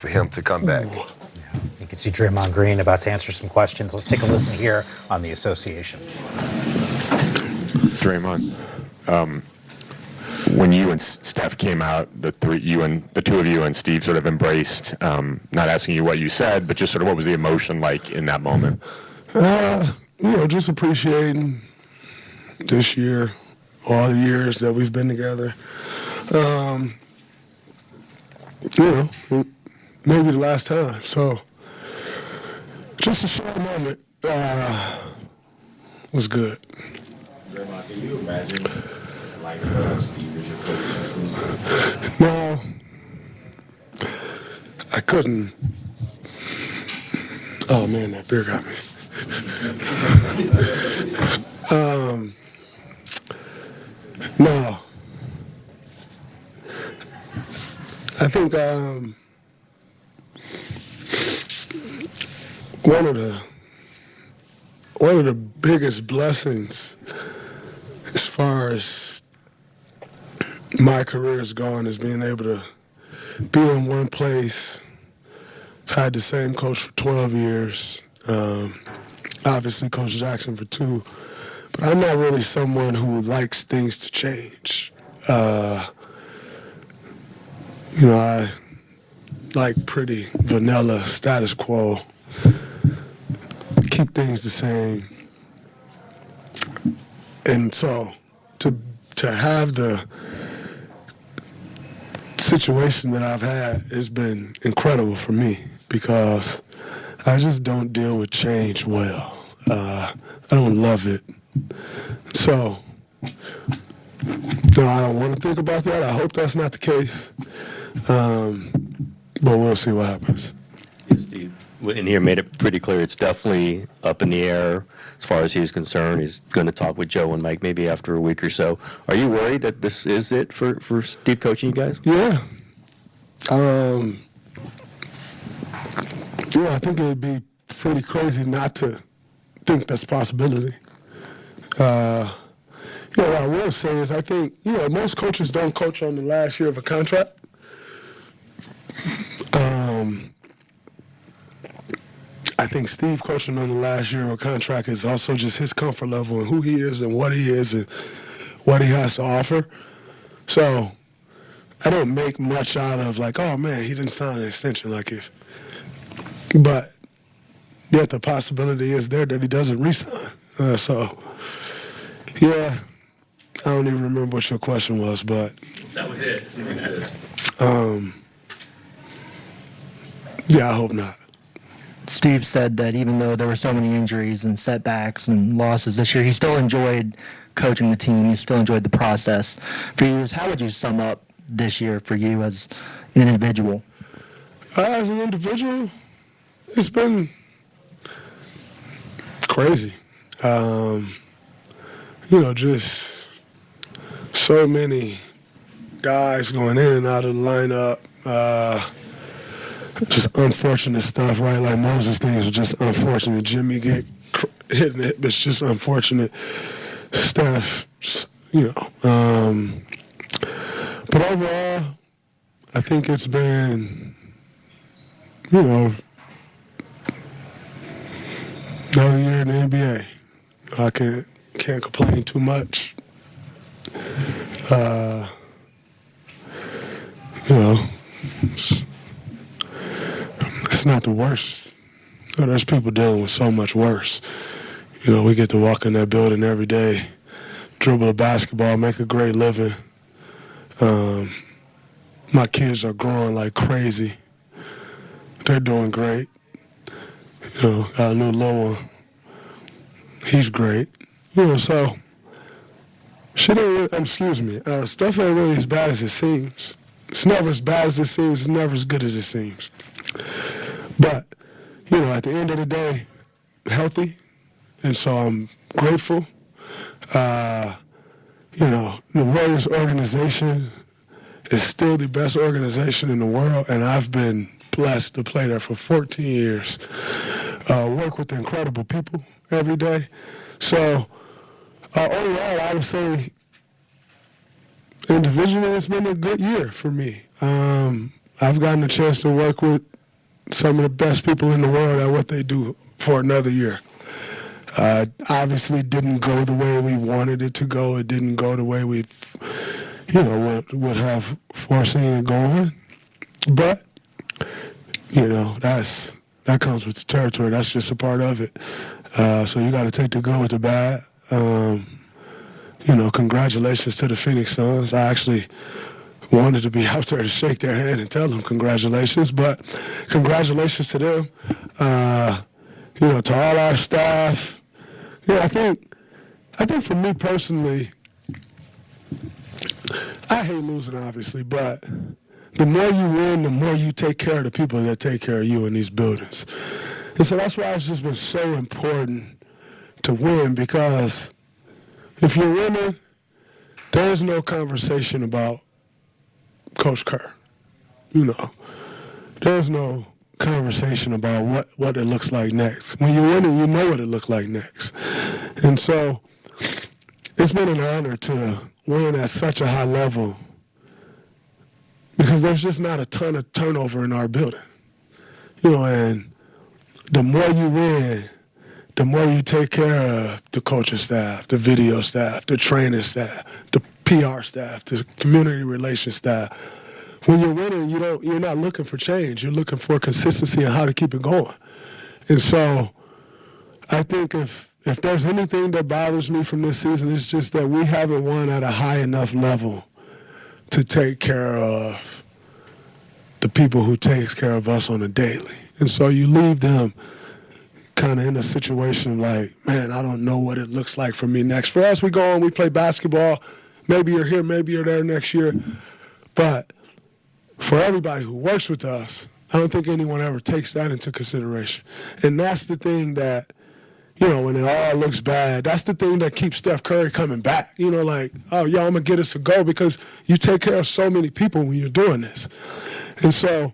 for him to come back. You can see Draymond Green about to answer some questions. Let's take a listen here on the association. Draymond, when you and Steph came out, the two of you and Steve sort of embraced, not asking you what you said, but just sort of what was the emotion like in that moment? Just appreciating this year, all the years that we've been together. Maybe the last time. So, just a short moment was good. Draymond, can you imagine Steve as your coach? No, I couldn't. Oh man, that beer got me. No, I think one of the biggest blessings as far as my career has gone is being able to be in one place. I've had the same coach for 12 years. Obviously, Coach Jackson for 2. But I'm not really someone who likes things to change. I like pretty vanilla status quo. Keep things the same. And so to have the situation that I've had has been incredible for me because I just don't deal with change well. I don't love it. So, no, I don't want to think about that. I hope that's not the case. But we'll see what happens. Yes, Steve. In here made it pretty clear it's definitely up in the air as far as he's concerned. He's going to talk with Joe and Mike maybe after a week or so. Are you worried that this is it for Steve coaching you guys? Yeah. I think it would be pretty crazy not to think that's a possibility. What I will say is I think, most coaches don't coach on the last year of a contract. I think Steve coaching on the last year of a contract is also just his comfort level and who he is and what he is and what he has to offer. So I don't make much out of like, oh man, he didn't sign an extension but yet the possibility is there that he doesn't re-sign. I don't even remember what your question was, but That was it. I hope not. Steve said that even though there were so many injuries and setbacks and losses this year, he still enjoyed coaching the team. He still enjoyed the process. For you, how would you sum up this year for you as an individual? As an individual, it's been crazy. Just so many guys going in and out of the lineup. Just unfortunate stuff, right? Like Moses' things were just unfortunate. Jimmy get hit in the hip, it's just unfortunate. Steph, But overall, I think it's been, another year in the NBA. I can't complain too much. It's not the worst. There's people dealing with so much worse. We get to walk in that building every day, dribble a basketball, make a great living. My kids are growing like crazy. They're doing great. Got a new little one. He's great. So shit ain't really, stuff ain't really as bad as it seems. It's never as bad as it seems. It's never as good as it seems. But, at the end of the day, healthy, and so I'm grateful. The Warriors organization is still the best organization in the world, and I've been blessed to play there for 14 years. Work with incredible people every day. So, overall, I would say individually, it's been a good year for me. I've gotten a chance to work with some of the best people in the world at what they do for another year. Obviously didn't go the way we wanted it to go. It didn't go the way we, would have foreseen it going. But, that comes with the territory. That's just a part of it. So you got to take the good with the bad. Congratulations to the Phoenix Suns. I actually wanted to be out there to shake their hand and tell them congratulations, but congratulations to them. To all our staff. I think for me personally, I hate losing, obviously, but the more you win, the more you take care of the people that take care of you in these buildings. And so that's why it's just been so important to win, because if you're winning, there is no conversation about Coach Kerr. There's no conversation about what it looks like next. When you're winning, you know what it looks like next. And so it's been an honor to win at such a high level, because there's just not a ton of turnover in our building. And the more you win, the more you take care of the coaching staff, the video staff, the training staff, the PR staff, the community relations staff. When you're winning, you're not looking for change. You're looking for consistency and how to keep it going. And so I think if there's anything that bothers me from this season, it's just that we haven't won at a high enough level to take care of the people who takes care of us on a daily. And so you leave them kind of in a situation like, man, I don't know what it looks like for me next. For us, we go on, we play basketball. Maybe you're here, maybe you're there next year. But for everybody who works with us, I don't think anyone ever takes that into consideration. And that's the thing that, when it all looks bad, that's the thing that keeps Steph Curry coming back. Like, oh, yo, I'm going to get us a go, because you take care of so many people when you're doing this. And so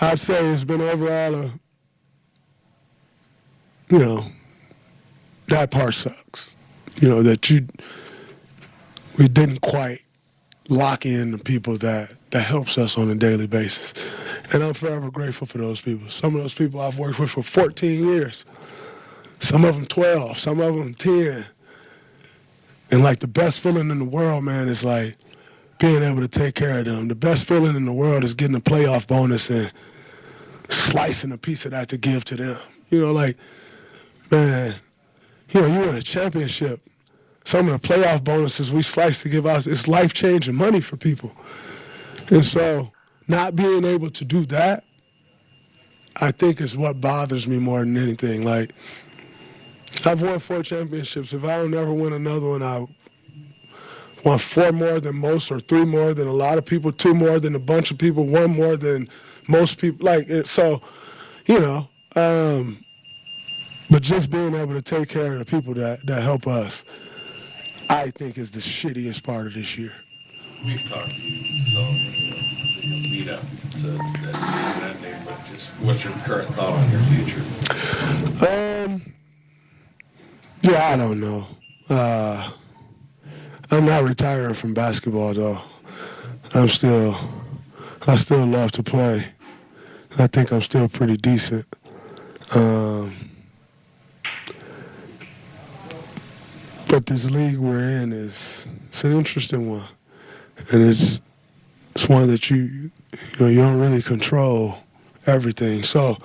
I'd say it's been overall that part sucks. That we didn't quite lock in the people that helps us on a daily basis. And I'm forever grateful for those people. Some of those people I've worked with for 14 years. Some of them 12, some of them 10. And the best feeling in the world, man, is being able to take care of them. The best feeling in the world is getting a playoff bonus and slicing a piece of that to give to them. Man, you win a championship. Some of the playoff bonuses we slice to give out, it's life-changing money for people. And so not being able to do that, I think, is what bothers me more than anything. I've won 4 championships. If I don't ever win another one, I won 4 more than most, or 3 more than a lot of people, 2 more than a bunch of people, 1 more than most people. But just being able to take care of the people that help us, I think, is the shittiest part of this year. We've talked to you some in the lead up to that season ending, but just what's your current thought on your future? I don't know. I'm not retiring from basketball, though. I still love to play. I think I'm still pretty decent. But this league we're in it's an interesting one, and it's one that you don't really control everything. So,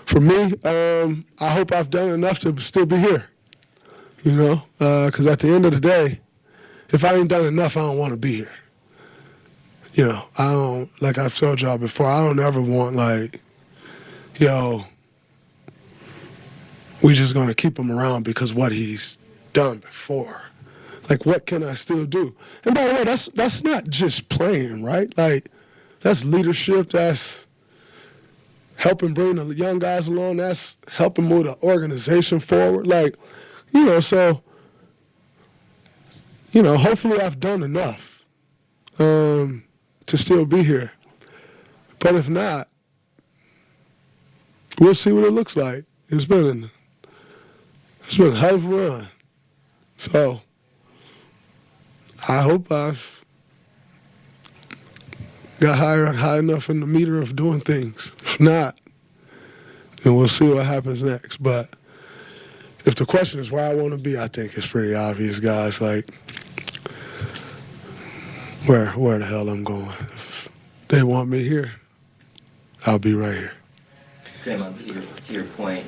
for me, I hope I've done enough to still be here. Because at the end of the day, if I ain't done enough, I don't want to be here. I don't, like I've told y'all before, I don't ever want we just gonna keep him around because what he's done before. What can I still do? And by the way, that's not just playing, right? That's leadership. That's helping bring the young guys along. That's helping move the organization forward. So, hopefully I've done enough to still be here. But if not, we'll see what it looks like. It's been a hell of a run. So I hope I've got high enough in the meter of doing things. If not, and we'll see what happens next. But if the question is where I want to be, I think it's pretty obvious, guys. Like, where the hell I'm going. If they want me here, I'll be right here. Draymond, to your point,